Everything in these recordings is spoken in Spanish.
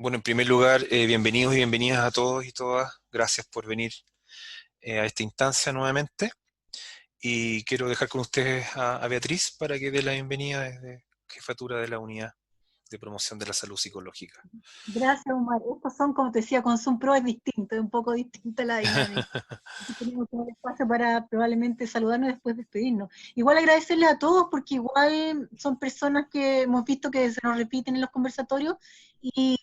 Bueno, en primer lugar, bienvenidos y bienvenidas a todos y todas. Gracias por venir a esta instancia nuevamente. Y quiero dejar con ustedes a Beatriz para que dé la bienvenida desde Jefatura de la Unidad de Promoción de la Salud Psicológica. Gracias, Omar. Estos son, como te decía, con Zoom Pro es distinto, es un poco distinta la dinámica. Aquí tenemos todo el espacio para probablemente saludarnos y después despedirnos. Igual agradecerles a todos porque igual son personas que hemos visto que se nos repiten en los conversatorios y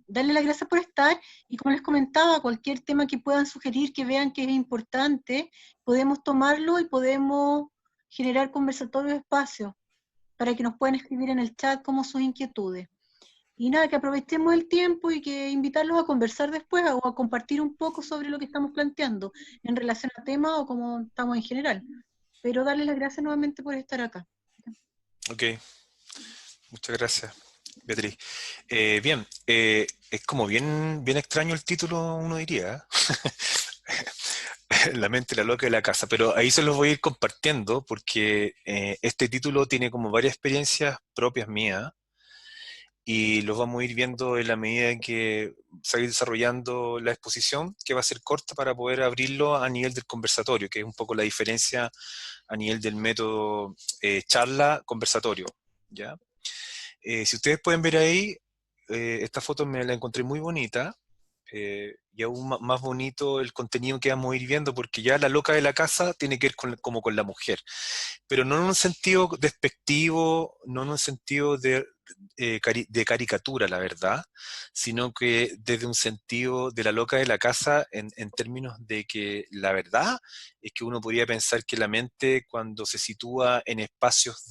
darles las gracias por estar y como les comentaba, cualquier tema que puedan sugerir, que vean que es importante, podemos tomarlo y podemos generar conversatorios espacios para que nos puedan escribir en el chat como sus inquietudes. Y nada, que aprovechemos el tiempo y que invitarlos a conversar después o a compartir un poco sobre lo que estamos planteando en relación al tema o como estamos en general. Pero darles las gracias nuevamente por estar acá. Ok, muchas gracias, Beatriz. Bien, es como bien extraño el título, uno diría. La mente, la loca de la casa, pero ahí se los voy a ir compartiendo porque este título tiene como varias experiencias propias mías y los vamos a ir viendo en la medida en que se va a ir desarrollando la exposición, que va a ser corta para poder abrirlo a nivel del conversatorio, que es un poco la diferencia a nivel del método charla-conversatorio, ¿ya? Si ustedes pueden ver ahí, esta foto me la encontré muy bonita, y aún más bonito el contenido que vamos a ir viendo, porque ya la loca de la casa tiene que ver como con la mujer, pero no en un sentido despectivo, no en un sentido de caricatura, la verdad, sino que desde un sentido de la loca de la casa en términos de que la verdad es que uno podría pensar que la mente cuando se sitúa en espacios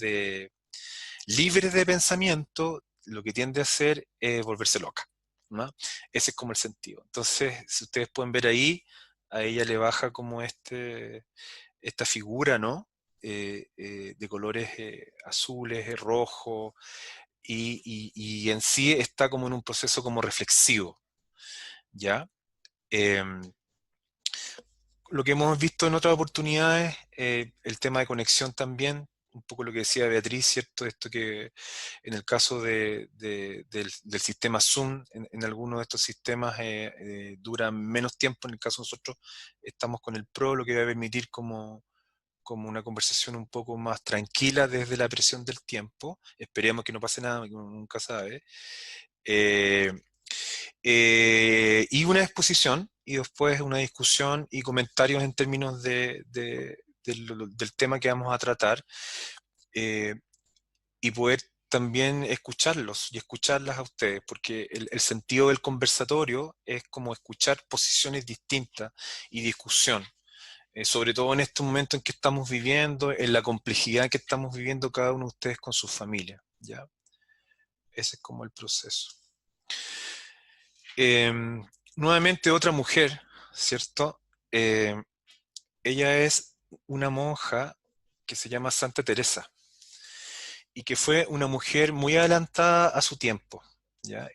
libres de pensamiento, lo que tiende a hacer es volverse loca, ¿no? Ese es como el sentido. Entonces, si ustedes pueden ver ahí, a ella le baja como esta figura, ¿no? De colores azules, rojo, y en sí está como en un proceso como reflexivo, ¿ya? Em, lo que hemos visto en otras oportunidades, el tema de conexión también, un poco lo que decía Beatriz, ¿cierto? Esto que en el caso del sistema Zoom, en algunos de estos sistemas dura menos tiempo, en el caso de nosotros estamos con el Pro, lo que va a permitir como una conversación un poco más tranquila desde la presión del tiempo. Esperemos que no pase nada, que uno nunca sabe. Eh, y una exposición, y después una discusión y comentarios en términos del tema que vamos a tratar, eh, y poder también escucharlos y escucharlas a ustedes, porque el sentido del conversatorio es como escuchar posiciones distintas y discusión, sobre todo en este momento en que estamos viviendo, en la complejidad que estamos viviendo cada uno de ustedes con su familia, ¿ya? Ese es como el proceso. Eh, Nuevamente otra mujer, ¿cierto? Eh, Ella es una monja que se llama Santa Teresa y que fue una mujer muy adelantada a su tiempo, ¿ya?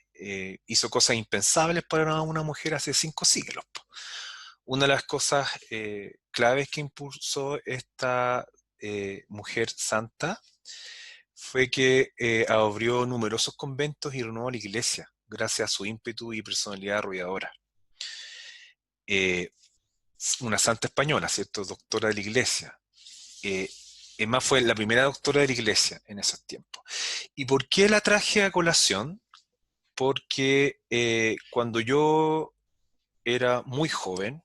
Hizo cosas impensables para una mujer hace 5 siglos. Una de las cosas claves que impulsó esta mujer santa fue que abrió numerosos conventos y renovó la iglesia, gracias a su ímpetu y personalidad arrolladora. Eh, una santa española, ¿cierto? Doctora de la iglesia. Eh, Emma fue la primera doctora de la iglesia en esos tiempos. ¿Y por qué la traje a colación? Porque cuando yo era muy joven,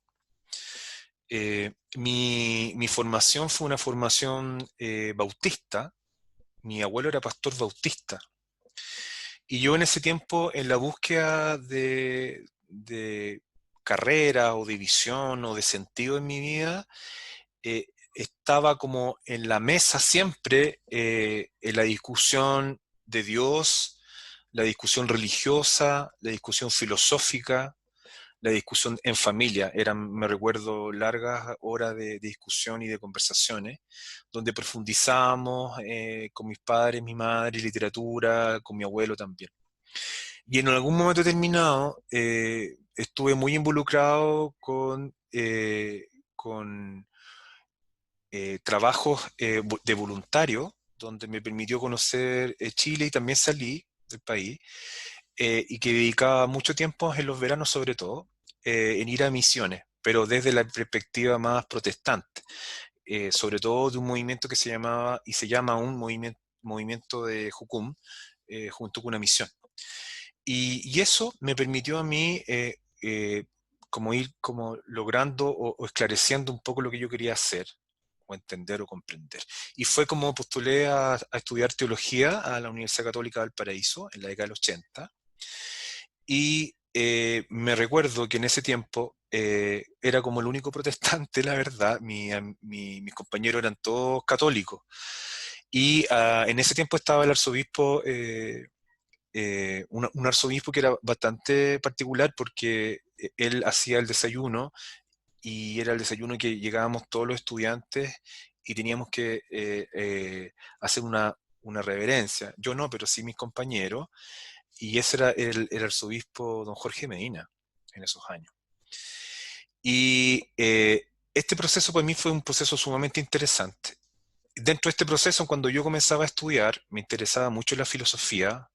mi formación fue una formación bautista. Mi abuelo era pastor bautista. Y yo en ese tiempo, en la búsqueda de carrera o de visión o de sentido en mi vida, estaba como en la mesa siempre en la discusión de Dios, la discusión religiosa, la discusión filosófica, la discusión en familia. Eran, me recuerdo, largas horas de discusión y de conversaciones, donde profundizábamos con mis padres, mi madre, literatura, con mi abuelo también. Y en algún momento determinado estuve muy involucrado con trabajos de voluntario, donde me permitió conocer Chile y también salí del país. y que dedicaba mucho tiempo en los veranos sobre todo en ir a misiones, pero desde la perspectiva más protestante, sobre todo de un movimiento que se llamaba y se llama un movimiento de Jucum, junto con una misión. Y eso me permitió a mí como ir como logrando o esclareciendo un poco lo que yo quería hacer, o entender o comprender. Y fue como postulé a estudiar teología a la Universidad Católica de Valparaíso en la década del 80. Y me recuerdo que en ese tiempo era como el único protestante, la verdad. Mis compañeros eran todos católicos. Y en ese tiempo estaba el arzobispo, un arzobispo que era bastante particular porque él hacía el desayuno y era el desayuno que llegábamos todos los estudiantes y teníamos que hacer una reverencia. Yo no, pero sí mis compañeros. Y ese era el arzobispo don Jorge Medina en esos años. Y este proceso para mí fue un proceso sumamente interesante. Dentro de este proceso, cuando yo comenzaba a estudiar, me interesaba mucho la filosofía,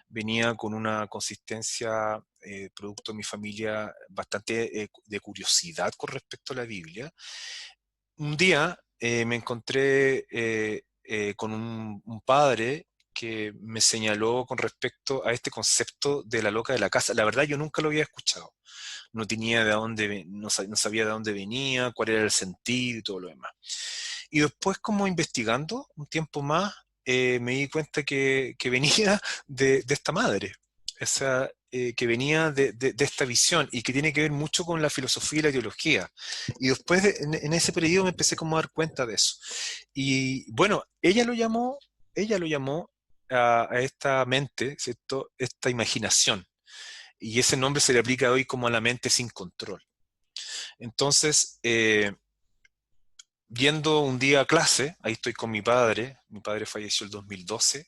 venía con una consistencia, producto de mi familia, bastante de curiosidad con respecto a la Biblia. Un día me encontré con un padre que me señaló con respecto a este concepto de la loca de la casa. La verdad yo nunca lo había escuchado. No tenía de dónde, no sabía de dónde venía, cuál era el sentido y todo lo demás. Y después como investigando un tiempo más, me di cuenta que venía de esta madre. Esa, que venía de esta visión y que tiene que ver mucho con la filosofía y la teología. Y después en ese periodo me empecé como a dar cuenta de eso. Y bueno, ella lo llamó a esta mente, ¿cierto? Esta imaginación. Y ese nombre se le aplica hoy como a la mente sin control. Entonces, yendo un día a clase, ahí estoy con mi padre falleció el 2012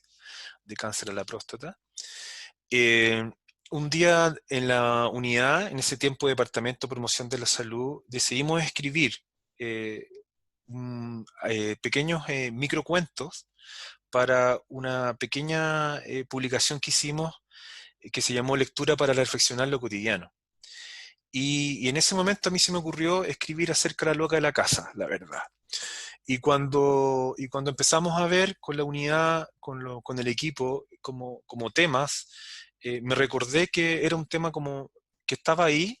de cáncer a la próstata. Eh, un día en la unidad, en ese tiempo de Departamento de Promoción de la Salud, decidimos escribir eh, pequeños microcuentos para una pequeña publicación que hicimos que se llamó Lectura para reflexionar lo cotidiano. Y en ese momento a mí se me ocurrió escribir acerca de la loca de la casa, la verdad. Y cuando empezamos a ver con la unidad, con el equipo, como temas, me recordé que era un tema como que estaba ahí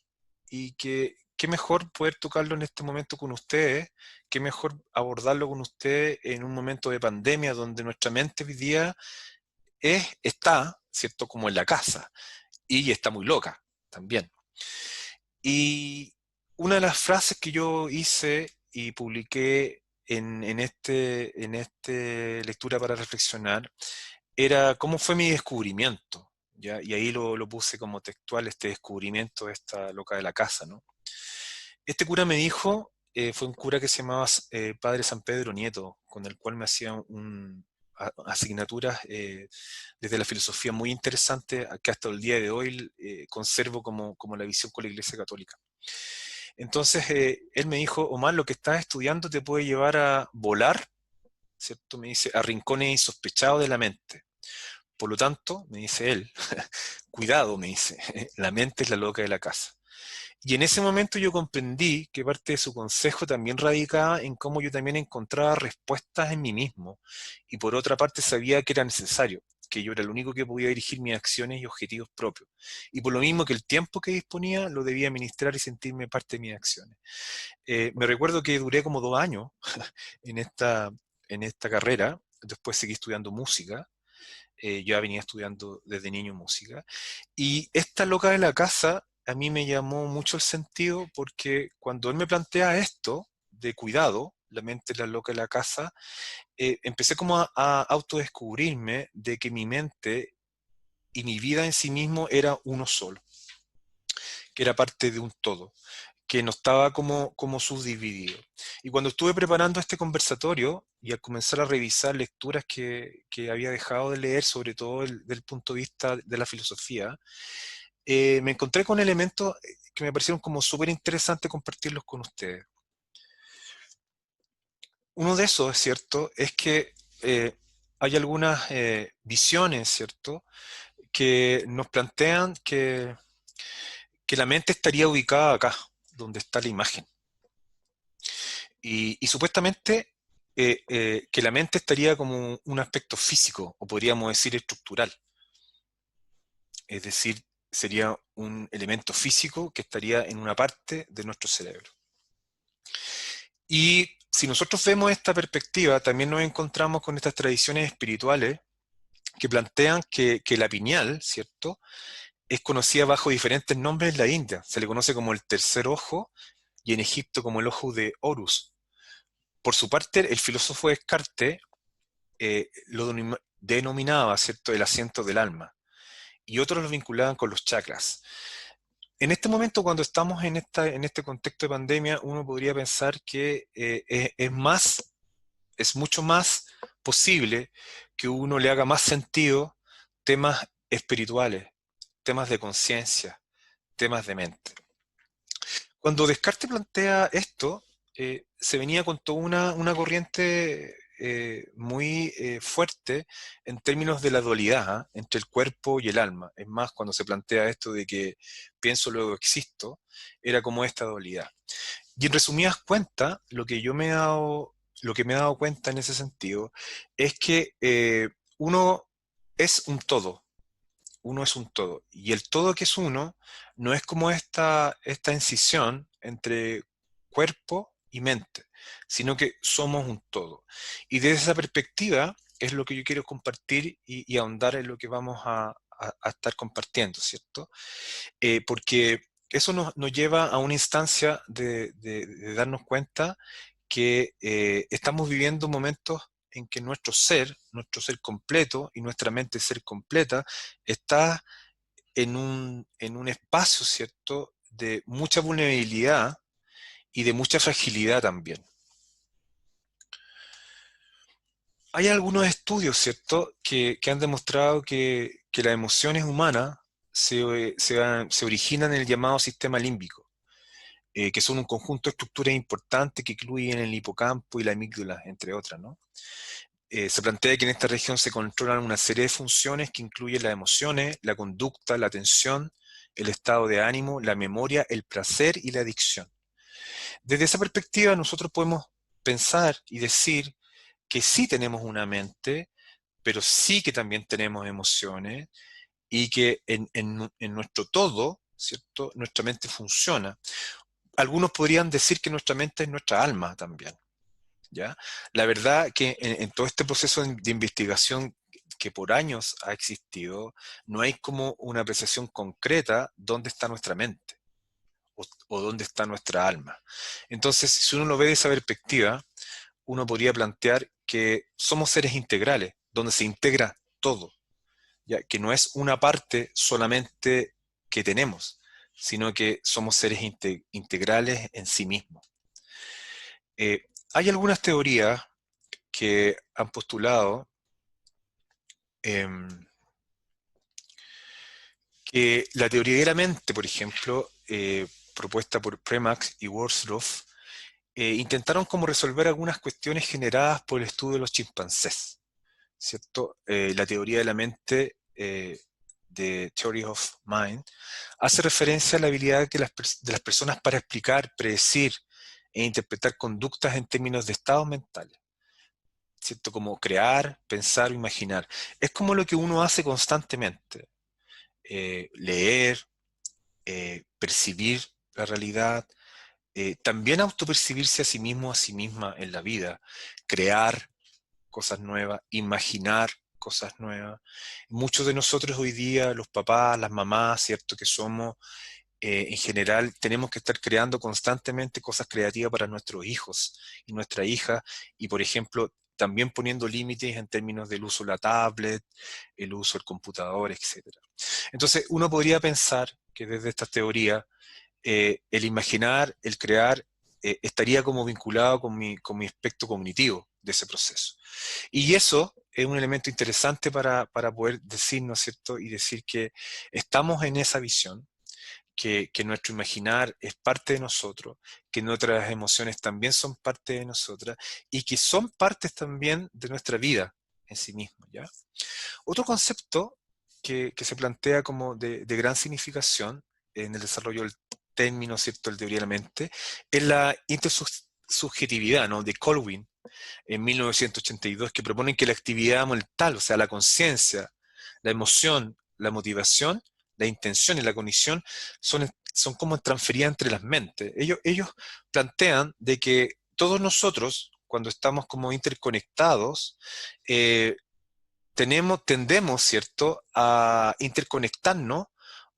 y que qué mejor poder tocarlo en este momento con ustedes, qué mejor abordarlo con ustedes en un momento de pandemia donde nuestra mente hoy día está, ¿cierto?, como en la casa y está muy loca también. Y una de las frases que yo hice y publiqué en este lectura para reflexionar era cómo fue mi descubrimiento, ¿ya? Y ahí lo puse como textual, este descubrimiento de esta loca de la casa, ¿no? Este cura me dijo, fue un cura que se llamaba Padre San Pedro Nieto, con el cual me hacían asignaturas desde la filosofía muy interesante que hasta el día de hoy conservo como la visión con la Iglesia Católica. Entonces, él me dijo, Omar, lo que estás estudiando te puede llevar a volar, ¿cierto? Me dice, a rincones insospechados de la mente. Por lo tanto, me dice él, cuidado, me dice, la mente es la loca de la casa. Y en ese momento yo comprendí que parte de su consejo también radicaba en cómo yo también encontraba respuestas en mí mismo. Y por otra parte sabía que era necesario, que yo era el único que podía dirigir mis acciones y objetivos propios. Y por lo mismo que el tiempo que disponía lo debía administrar y sentirme parte de mis acciones. Me recuerdo que duré como 2 años en esta carrera, después seguí estudiando música, yo ya venía estudiando desde niño música, y esta loca de la casa a mí me llamó mucho el sentido porque cuando él me plantea esto de cuidado, la mente es la loca de la casa, empecé como a autodescubrirme de que mi mente y mi vida en sí mismo era uno solo, que era parte de un todo, que no estaba como subdividido. Y cuando estuve preparando este conversatorio y al comenzar a revisar lecturas que había dejado de leer, sobre todo del punto de vista de la filosofía, me encontré con elementos que me parecieron como súper interesantes compartirlos con ustedes. Uno de esos, es cierto, es que hay algunas visiones, ¿cierto?, que nos plantean que la mente estaría ubicada acá, donde está la imagen. Y supuestamente que la mente estaría como un aspecto físico, o podríamos decir estructural. Es decir, sería un elemento físico que estaría en una parte de nuestro cerebro. Y si nosotros vemos esta perspectiva, también nos encontramos con estas tradiciones espirituales que plantean que la pineal, ¿cierto?, es conocida bajo diferentes nombres en la India. Se le conoce como el tercer ojo y en Egipto como el ojo de Horus. Por su parte, el filósofo Descartes lo denominaba, ¿cierto?, el asiento del alma, y otros lo vinculaban con los chakras. En este momento, cuando estamos en este contexto de pandemia, uno podría pensar que es mucho más posible que uno le haga más sentido temas espirituales, temas de conciencia, temas de mente. Cuando Descartes plantea esto, se venía con toda una corriente muy fuerte en términos de la dualidad, ¿ah?, entre el cuerpo y el alma. Es más, cuando se plantea esto de que pienso, luego existo, era como esta dualidad. Y en resumidas cuentas, lo que me he dado cuenta en ese sentido es que uno es un todo, uno es un todo. Y el todo que es uno no es como esta incisión entre cuerpo y mente, sino que somos un todo. Y desde esa perspectiva es lo que yo quiero compartir y ahondar en lo que vamos a estar compartiendo, ¿cierto? Porque eso nos lleva a una instancia de darnos cuenta que estamos viviendo momentos en que nuestro ser completo y nuestra mente ser completa, está en un espacio, ¿cierto?, de mucha vulnerabilidad y de mucha fragilidad también. Hay algunos estudios, ¿cierto?, que han demostrado que las emociones humanas se originan en el llamado sistema límbico, que son un conjunto de estructuras importantes que incluyen el hipocampo y la amígdala, entre otras, ¿no? Se plantea que en esta región se controlan una serie de funciones que incluyen las emociones, la conducta, la atención, el estado de ánimo, la memoria, el placer y la adicción. Desde esa perspectiva, nosotros podemos pensar y decir que sí tenemos una mente, pero sí que también tenemos emociones, y que en nuestro todo, ¿cierto?, nuestra mente funciona. Algunos podrían decir que nuestra mente es nuestra alma también, ¿ya? La verdad que en todo este proceso de investigación que por años ha existido, no hay como una apreciación concreta dónde está nuestra mente o dónde está nuestra alma. Entonces, si uno lo ve de esa perspectiva, uno podría plantear que somos seres integrales, donde se integra todo, ¿ya? Que no es una parte solamente que tenemos, sino que somos seres integrales en sí mismos. Hay algunas teorías que han postulado que la teoría de la mente, por ejemplo, propuesta por Premack y Worsdorf, intentaron como resolver algunas cuestiones generadas por el estudio de los chimpancés, ¿cierto? La teoría de la mente, de Theory of Mind, hace referencia a la habilidad de las personas para explicar, predecir e interpretar conductas en términos de estados mentales, ¿cierto? Como crear, pensar o imaginar. Es como lo que uno hace constantemente. Leer, percibir la realidad, también autopercibirse a sí mismo, a sí misma en la vida, crear cosas nuevas, imaginar cosas nuevas. Muchos de nosotros hoy día, los papás, las mamás, ¿cierto?, que somos, en general, tenemos que estar creando constantemente cosas creativas para nuestros hijos y nuestra hija, y por ejemplo, también poniendo límites en términos del uso de la tablet, el uso del computador, etc. Entonces, uno podría pensar que desde esta teoría, el imaginar, el crear, estaría como vinculado con mi aspecto cognitivo de ese proceso. Y eso es un elemento interesante para poder decir, ¿no es cierto?, y decir que estamos en esa visión, que nuestro imaginar es parte de nosotros, que nuestras emociones también son parte de nosotras y que son partes también de nuestra vida en sí misma, ¿ya? Otro concepto que se plantea como de gran significación en el desarrollo del término, ¿cierto?, el teoría de la mente, es la intersubjetividad, ¿no?, de Colwyn en 1982, que proponen que la actividad mental, o sea, la conciencia, la emoción, la motivación, la intención y la cognición son como transferidas entre las mentes. Ellos plantean de que todos nosotros, cuando estamos como interconectados, eh, tendemos, ¿cierto?, a interconectarnos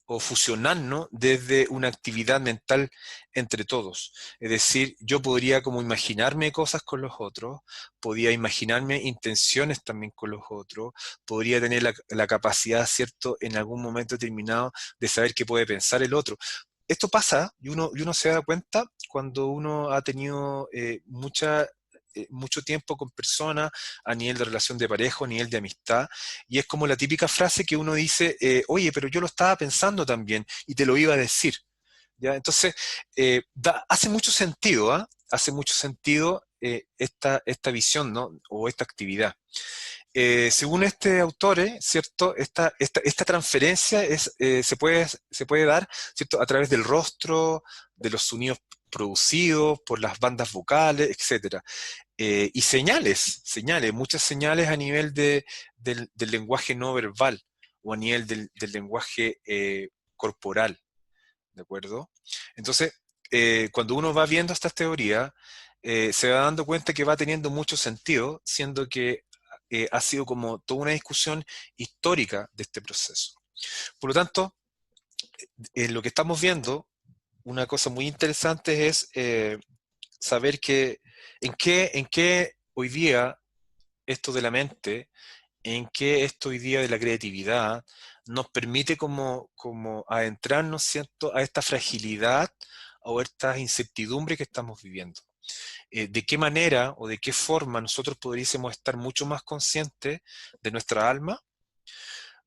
o fusionarnos desde una actividad mental entre todos. Es decir, yo podría como imaginarme cosas con los otros, podría imaginarme intenciones también con los otros, podría tener la capacidad, ¿cierto?, en algún momento determinado de saber qué puede pensar el otro. Esto pasa y uno se da cuenta cuando uno ha tenido mucho tiempo con personas a nivel de relación de pareja, a nivel de amistad, y es como la típica frase que uno dice, oye, pero yo lo estaba pensando también y te lo iba a decir. ¿Ya? Entonces, hace mucho sentido, ¿ah? Hace mucho sentido esta visión, ¿no?, o esta actividad. Según este autor, ¿cierto? Esta transferencia se puede dar, ¿cierto?, a través del rostro, de los sonidos producidos por las bandas vocales, etcétera. Y muchas señales a nivel del lenguaje no verbal o a nivel del lenguaje corporal, ¿de acuerdo? Entonces, cuando uno va viendo estas teorías, se va dando cuenta que va teniendo mucho sentido, siendo que ha sido como toda una discusión histórica de este proceso. Por lo tanto, en lo que estamos viendo, una cosa muy interesante es saber que en qué hoy día esto de la mente, en qué esto hoy día de la creatividad nos permite como adentrarnos, ¿cierto?, a esta fragilidad o esta incertidumbre que estamos viviendo. ¿De qué manera o de qué forma nosotros podríamos estar mucho más conscientes de nuestra alma?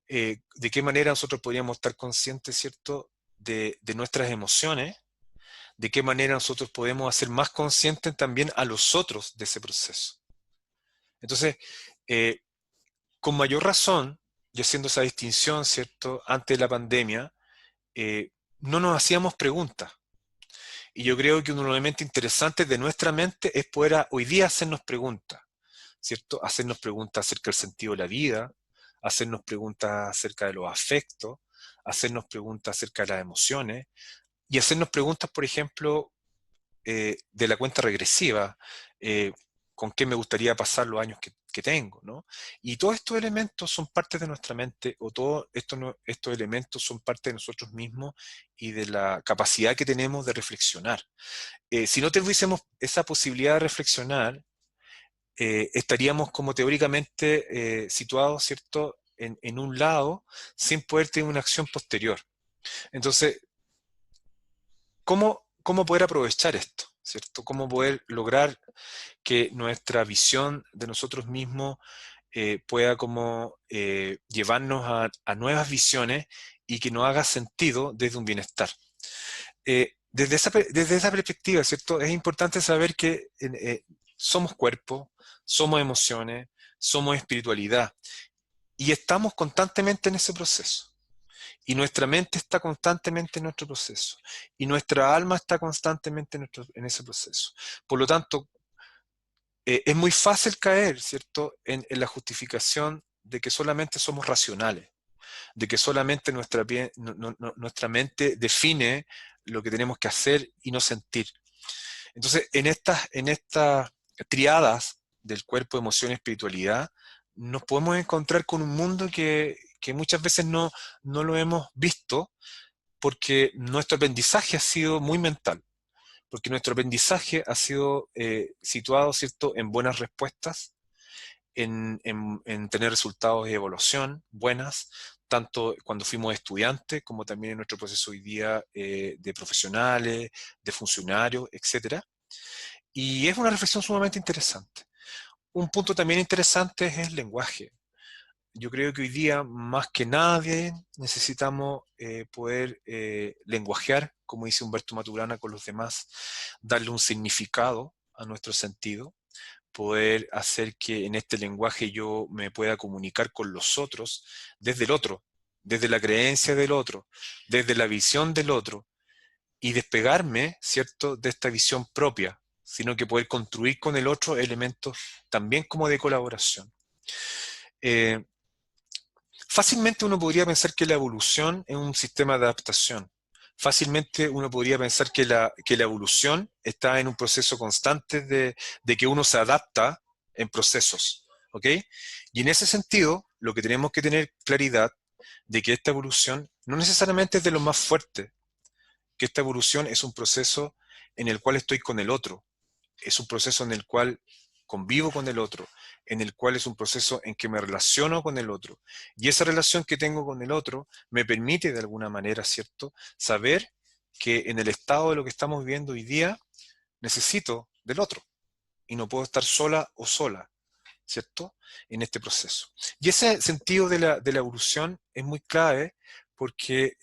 ¿De qué manera nosotros podríamos estar conscientes, ¿cierto?, de nuestras emociones? ¿De qué manera nosotros podemos hacer más conscientes también a los otros de ese proceso? Entonces, eh, con mayor razón, y haciendo esa distinción, ¿cierto?, antes de la pandemia, no nos hacíamos preguntas. Y yo creo que uno de los elementos interesantes de nuestra mente es poder hoy día hacernos preguntas, ¿cierto? Hacernos preguntas acerca del sentido de la vida, hacernos preguntas acerca de los afectos, hacernos preguntas acerca de las emociones y hacernos preguntas, por ejemplo, de la cuenta regresiva, con qué me gustaría pasar los años que tengo, ¿no? Y todos estos elementos son parte de nuestra mente, o todos estos elementos son parte de nosotros mismos y de la capacidad que tenemos de reflexionar. Si no tuviésemos esa posibilidad de reflexionar, estaríamos como teóricamente situados, ¿cierto?, en un lado sin poder tener una acción posterior. Entonces, ¿cómo poder aprovechar esto? ¿Cierto? ¿Cómo poder lograr que nuestra visión de nosotros mismos pueda como llevarnos a nuevas visiones y que nos haga sentido desde un bienestar? Desde esa perspectiva, ¿cierto? Es importante saber que somos cuerpo, somos emociones, somos espiritualidad y estamos constantemente en ese proceso. Y nuestra mente está constantemente en nuestro proceso. Y nuestra alma está constantemente en ese proceso. Por lo tanto, es muy fácil caer, ¿cierto?, en la justificación de que solamente somos racionales, de que solamente nuestra mente define lo que tenemos que hacer y no sentir. Entonces, en estas triadas del cuerpo, emoción y espiritualidad, nos podemos encontrar con un mundo que muchas veces no lo hemos visto porque nuestro aprendizaje ha sido muy mental, porque nuestro aprendizaje ha sido situado, ¿cierto?, en buenas respuestas, en tener resultados de evaluación buenas, tanto cuando fuimos estudiantes como también en nuestro proceso hoy día de profesionales, de funcionarios, etcétera. Y es una reflexión sumamente interesante. Un punto también interesante es el lenguaje. Yo creo que hoy día, más que nadie, necesitamos poder lenguajear, como dice Humberto Maturana, con los demás, darle un significado a nuestro sentido, poder hacer que en este lenguaje yo me pueda comunicar con los otros desde el otro. desde la creencia del otro, desde la visión del otro, y despegarme, ¿cierto?, de esta visión propia, sino que poder construir con el otro elementos también como de colaboración. Eh, Fácilmente uno podría pensar que la evolución es un sistema de adaptación. Fácilmente uno podría pensar que la evolución está en un proceso constante de que uno se adapta en procesos, ¿ok? Y en ese sentido, lo que tenemos que tener claridad de que esta evolución no necesariamente es de lo más fuerte, que esta evolución es un proceso en el cual estoy con el otro, es un proceso en el cual convivo con el otro, en el cual es un proceso en que me relaciono con el otro. Y esa relación que tengo con el otro me permite de alguna manera, ¿cierto?, saber que en el estado de lo que estamos viviendo hoy día necesito del otro y no puedo estar sola o sola, ¿cierto?, en este proceso. Y ese sentido de la evolución es muy clave porque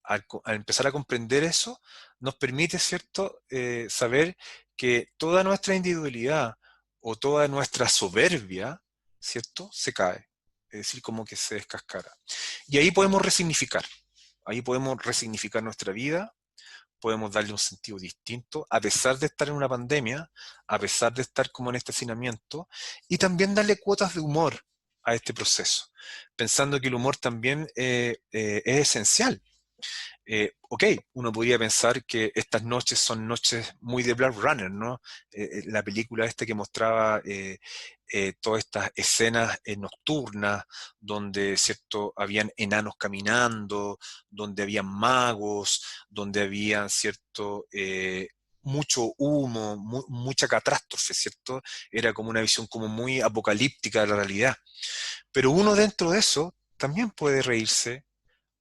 al empezar a comprender eso, nos permite, ¿cierto?, saber que toda nuestra individualidad o toda nuestra soberbia, ¿cierto?, se cae. Es decir, como que se descascara. Y ahí podemos resignificar nuestra vida, podemos darle un sentido distinto, a pesar de estar en una pandemia, a pesar de estar como en este hacinamiento, y también darle cuotas de humor a este proceso, pensando que el humor también es esencial. Ok, uno podría pensar que estas noches son noches muy de Blade Runner, ¿no? La película esta que mostraba todas estas escenas nocturnas, donde, ¿cierto?, habían enanos caminando, donde habían magos, donde habían, ¿cierto?, mucho humo, mucha catástrofe, ¿cierto? Era como una visión como muy apocalíptica de la realidad. Pero uno dentro de eso también puede reírse,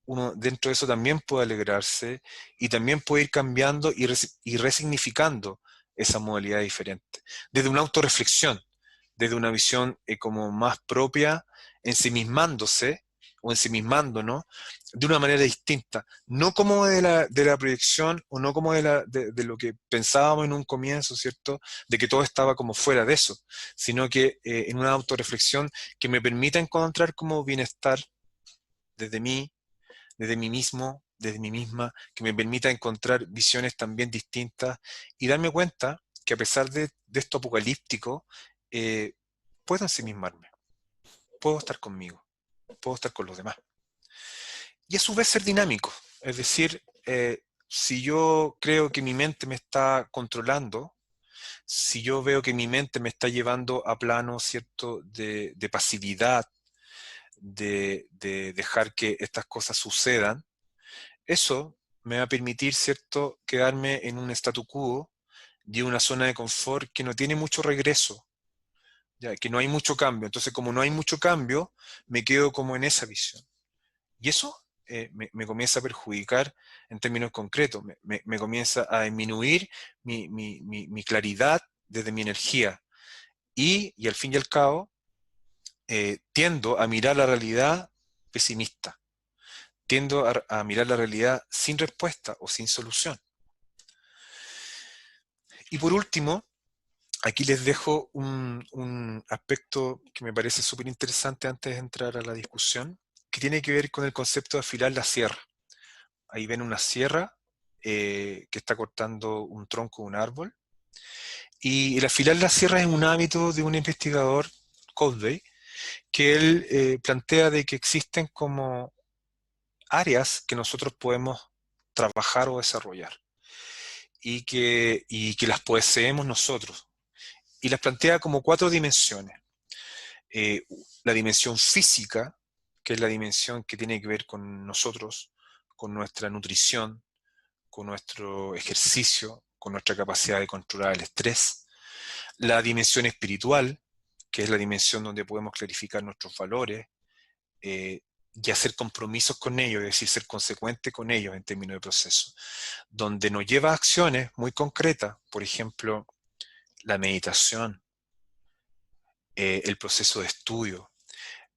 uno dentro de eso también puede alegrarse y también puede ir cambiando y resignificando esa modalidad diferente. Desde una autorreflexión, desde una visión como más propia, ensimismándose o ensimismándonos de una manera distinta, no como de la proyección o no como de lo que pensábamos en un comienzo, ¿cierto? De que todo estaba como fuera de eso, sino que en una autorreflexión que me permita encontrar como bienestar desde mí, desde mí mismo, desde mí misma, que me permita encontrar visiones también distintas y darme cuenta que a pesar de esto apocalíptico, eh, puedo ensimismarme, puedo estar conmigo, puedo estar con los demás. Y a su vez ser dinámico, es decir, si yo creo que mi mente me está controlando, si yo veo que mi mente me está llevando a planos, ¿cierto?, de pasividad, de dejar que estas cosas sucedan, eso me va a permitir, ¿cierto?, quedarme en un statu quo de una zona de confort que no tiene mucho regreso, ya que no hay mucho cambio. Entonces, como no hay mucho cambio, me quedo como en esa visión. Y eso me comienza a perjudicar en términos concretos, me comienza a disminuir mi claridad desde mi energía. Y al fin y al cabo, tiendo a mirar la realidad pesimista, tiendo a mirar la realidad sin respuesta o sin solución. Y por último, aquí les dejo un aspecto que me parece súper interesante antes de entrar a la discusión, que tiene que ver con el concepto de afilar la sierra. Ahí ven una sierra que está cortando un tronco de un árbol. Y el afilar la sierra es un hábito de un investigador, Covey, que él plantea de que existen como áreas que nosotros podemos trabajar o desarrollar y que las poseemos nosotros. Y las plantea como 4 dimensiones. La dimensión física, que es la dimensión que tiene que ver con nosotros, con nuestra nutrición, con nuestro ejercicio, con nuestra capacidad de controlar el estrés. La dimensión espiritual, que es la dimensión donde podemos clarificar nuestros valores y hacer compromisos con ellos, es decir, ser consecuente con ellos en términos de proceso, donde nos lleva a acciones muy concretas, por ejemplo, la meditación, el proceso de estudio,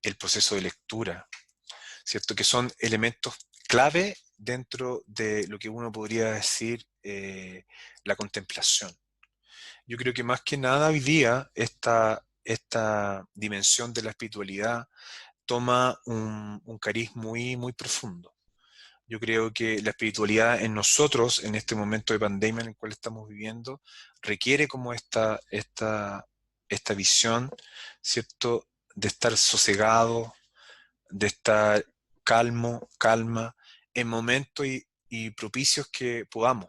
el proceso de lectura, ¿cierto? Que son elementos clave dentro de lo que uno podría decir la contemplación. Yo creo que más que nada hoy día esta dimensión de la espiritualidad toma un cariz muy, muy profundo. Yo creo que la espiritualidad en nosotros, en este momento de pandemia en el cual estamos viviendo, requiere como esta visión, ¿cierto? De estar sosegado, de estar calma, en momentos y propicios que podamos,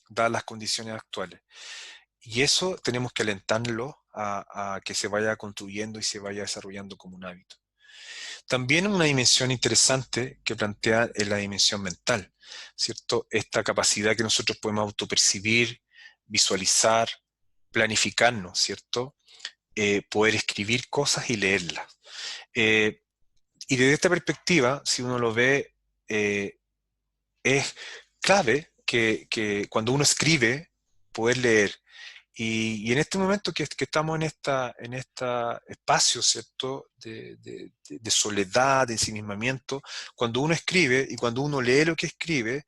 dadas las condiciones actuales. Y eso tenemos que alentarlo a que se vaya construyendo y se vaya desarrollando como un hábito. También una dimensión interesante que plantea es la dimensión mental, ¿cierto? Esta capacidad que nosotros podemos autopercibir, visualizar, planificarnos, ¿cierto? Poder escribir cosas y leerlas. Eh, y desde esta perspectiva, si uno lo ve, es clave que cuando uno escribe, poder leer. Y en este momento que estamos en esta espacio, ¿cierto? De soledad, de ensimismamiento, cuando uno escribe y cuando uno lee lo que escribe,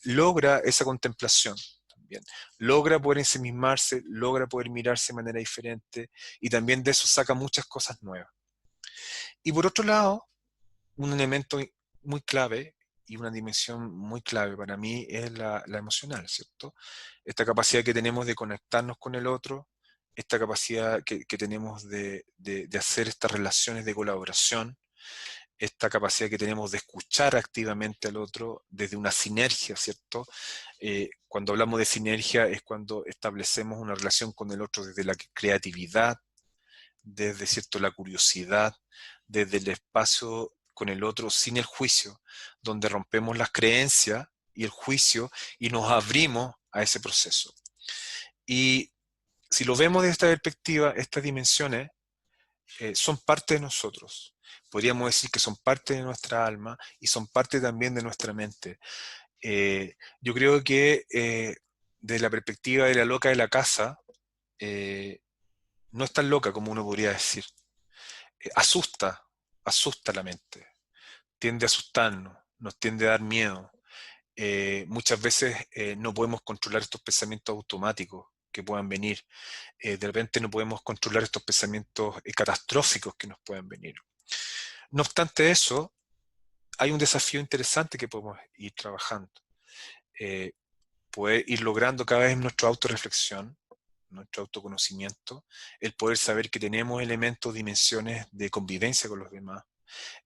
logra esa contemplación también. Logra poder ensimismarse, logra poder mirarse de manera diferente y también de eso saca muchas cosas nuevas. Y por otro lado, un elemento muy clave y una dimensión muy clave para mí es la emocional, ¿cierto? Esta capacidad que tenemos de conectarnos con el otro, esta capacidad que tenemos de hacer estas relaciones de colaboración, esta capacidad que tenemos de escuchar activamente al otro desde una sinergia, ¿cierto? Cuando hablamos de sinergia es cuando establecemos una relación con el otro desde la creatividad, desde, ¿cierto?, la curiosidad, desde el espacio con el otro sin el juicio, donde rompemos las creencias y el juicio y nos abrimos a ese proceso. Y si lo vemos desde esta perspectiva, estas dimensiones son parte de nosotros. Podríamos decir que son parte de nuestra alma y son parte también de nuestra mente. Yo creo que desde la perspectiva de la loca de la casa, eh, no es tan loca como uno podría decir. Asusta, asusta la mente, tiende a asustarnos, nos tiende a dar miedo. Muchas veces no podemos controlar estos pensamientos automáticos que puedan venir. De repente no podemos controlar estos pensamientos catastróficos que nos pueden venir. No obstante eso, hay un desafío interesante que podemos ir trabajando. Poder ir logrando cada vez nuestra autorreflexión, nuestro autoconocimiento, el poder saber que tenemos elementos, dimensiones de convivencia con los demás,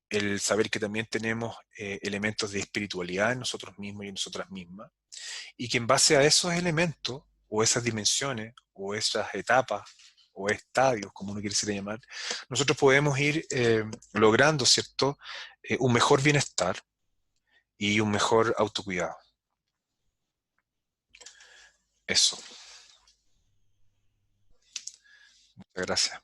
el saber que también tenemos elementos de espiritualidad en nosotros mismos y en nosotras mismas, y que en base a esos elementos, o esas dimensiones, o esas etapas, o estadios, como uno quiere llamar, nosotros podemos ir logrando, ¿cierto?, un mejor bienestar y un mejor autocuidado. Eso. Muchas gracias.